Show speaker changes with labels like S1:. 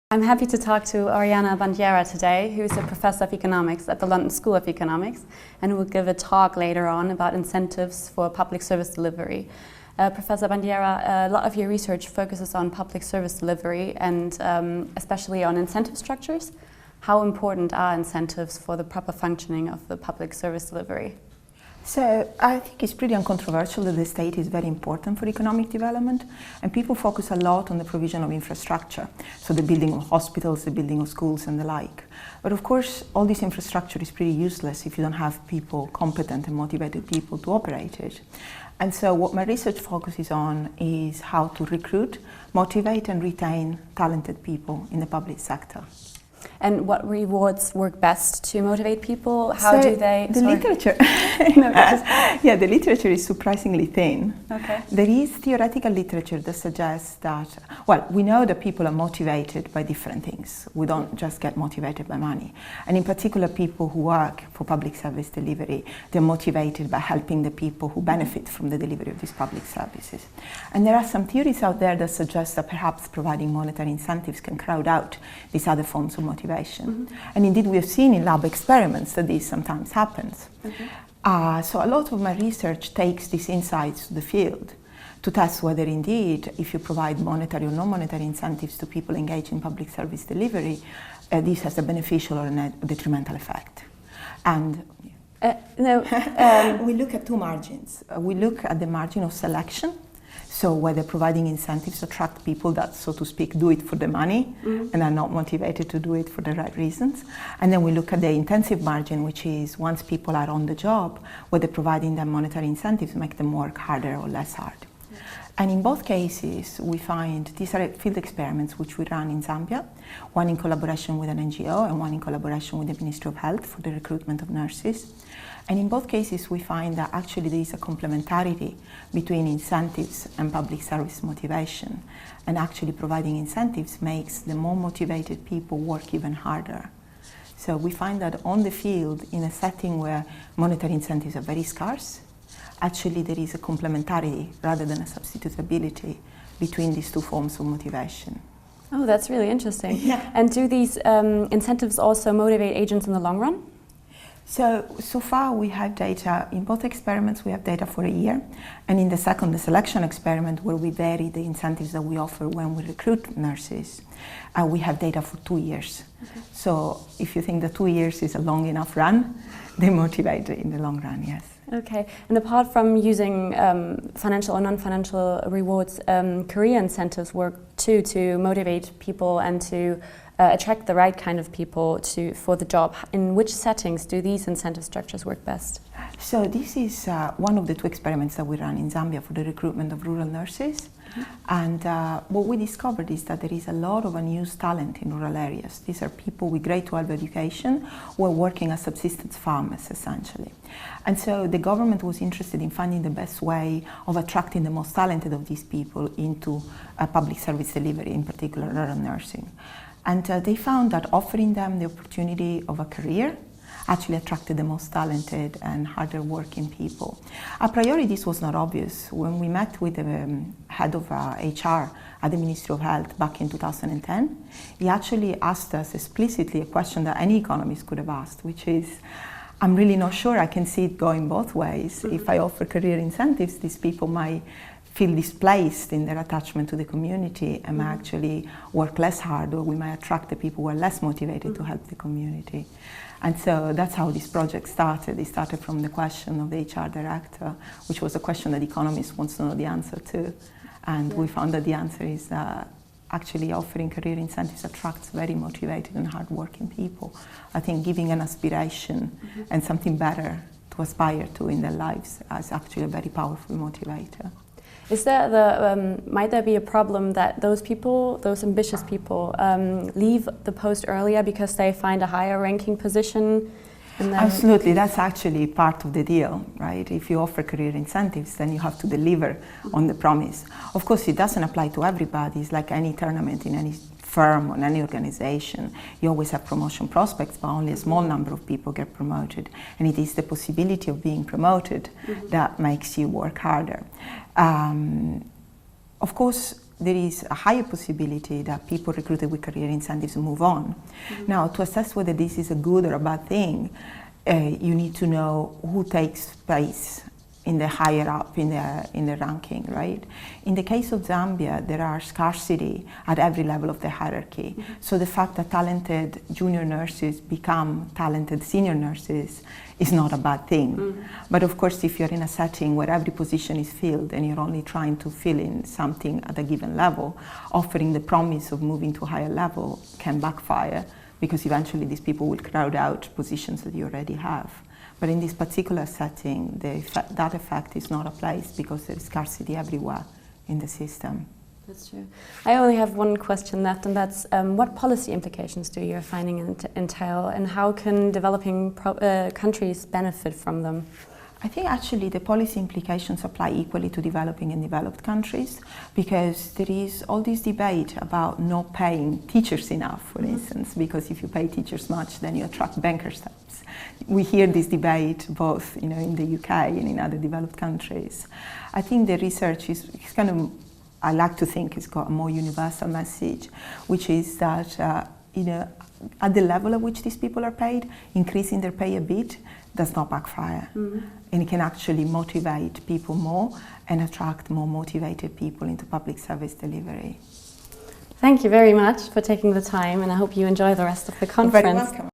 S1: I'm happy to talk to Oriana Bandiera today, who is a professor of economics at the London School of Economics and who will give a talk later on about incentives for public service delivery. Professor Bandiera, a lot of your research focuses on public service delivery and especially on incentive structures. How important are incentives for the proper functioning of the public service delivery?
S2: So I think it's pretty uncontroversial that the state is very important for economic development, and people focus a lot on the provision of infrastructure, so the building of hospitals, the building of schools and the like. But of course, all this infrastructure is pretty useless if you don't have people, competent and motivated people to operate it. And so what my research focuses on is how to recruit, motivate and retain talented people in the public sector.
S1: And what rewards work best to motivate people? How do they...
S2: The literature, the literature is surprisingly thin.
S1: Okay.
S2: There is theoretical literature that suggests that, well, we know that people are motivated by different things. We don't just get motivated by money. And in particular, people who work for public service delivery, they're motivated by helping the people who benefit from the delivery of these public services. And there are some theories out there that suggest that perhaps providing monetary incentives can crowd out these other forms of motivation. And indeed we have seen in lab experiments that this sometimes happens. So a lot of my research takes these insights to the field to test whether indeed if you provide monetary or non-monetary incentives to people engaged in public service delivery, this has a beneficial or a detrimental effect. And we look at two margins. We look at the margin of selection. So whether providing incentives attract people that, so to speak, do it for the money and are not motivated to do it for the right reasons. And then we look at the intensive margin, which is once people are on the job, whether providing them monetary incentives make them work harder or less hard. And in both cases, we find these are field experiments which we run in Zambia, one in collaboration with an NGO and one in collaboration with the Ministry of Health for the recruitment of nurses. And in both cases, we find that actually there is a complementarity between incentives and public service motivation. And actually providing incentives makes the more motivated people work even harder. So we find that on the field, in a setting where monetary incentives are very scarce, actually there is a complementarity rather than a substitutability between these two forms of motivation.
S1: Oh, that's really interesting.
S2: Yeah.
S1: And do these incentives also motivate agents in the long run?
S2: So far we have data, in both experiments we have data for a year, and in the second, the selection experiment where we vary the incentives that we offer when we recruit nurses, we have data for 2 years. So if you think that 2 years is a long enough run, they motivate in the long run, yes.
S1: Okay, and apart from using financial or non-financial rewards, career incentives work too to motivate people and to attract the right kind of people for the job. In which settings do these incentive structures work best?
S2: So this is one of the 2 experiments that we run in Zambia for the recruitment of rural nurses. And what we discovered is that there is a lot of unused talent in rural areas. These are people with grade 12 education who are working as subsistence farmers, essentially. And so the government was interested in finding the best way of attracting the most talented of these people into public service delivery, in particular rural nursing. And they found that offering them the opportunity of a career actually attracted the most talented and harder working people. A priori, this was not obvious. When we met with the head of HR at the Ministry of Health back in 2010, he actually asked us explicitly a question that any economist could have asked, which is, I'm really not sure I can see it going both ways. If I offer career incentives, these people might feel displaced in their attachment to the community and might actually work less hard, or we might attract the people who are less motivated to help the community. And so that's how this project started. It started from the question of the HR director, which was a question that economists want to know the answer to. And we found that the answer is actually offering career incentives attracts very motivated and hardworking people. I think giving an aspiration and something better to aspire to in their lives is actually a very powerful motivator.
S1: Is there might there be a problem that those people, those ambitious people, leave the post earlier because they find a higher ranking position?
S2: Absolutely, that's actually part of the deal, right? If you offer career incentives, then you have to deliver on the promise. Of course, it doesn't apply to everybody. It's like any tournament in any firm or in any organization. You always have promotion prospects, but only a small number of people get promoted. And it is the possibility of being promoted that makes you work harder. Of course, there is a higher possibility that people recruited with career incentives move on. Now, to assess whether this is a good or a bad thing, you need to know who takes place in the higher up in the ranking, right? In the case of Zambia, there are scarcity at every level of the hierarchy. So the fact that talented junior nurses become talented senior nurses is not a bad thing. But of course, if you're in a setting where every position is filled and you're only trying to fill in something at a given level, offering the promise of moving to a higher level can backfire, because eventually these people will crowd out positions that you already have. But in this particular setting, that effect is not applied because there is scarcity everywhere in the system.
S1: That's true. I only have one question left, and that's what policy implications do your finding entail, and how can developing countries benefit from them?
S2: I think actually the policy implications apply equally to developing and developed countries, because there is all this debate about not paying teachers enough, for instance, because if you pay teachers much, then you attract bankers. We hear this debate both, in the UK and in other developed countries. I think the research is kind of, I like to think it's got a more universal message, which is that at the level at which these people are paid, increasing their pay a bit does not backfire. And it can actually motivate people more and attract more motivated people into public service delivery.
S1: Thank you very much for taking the time, and I hope you enjoy the rest of the conference.
S2: You're very welcome.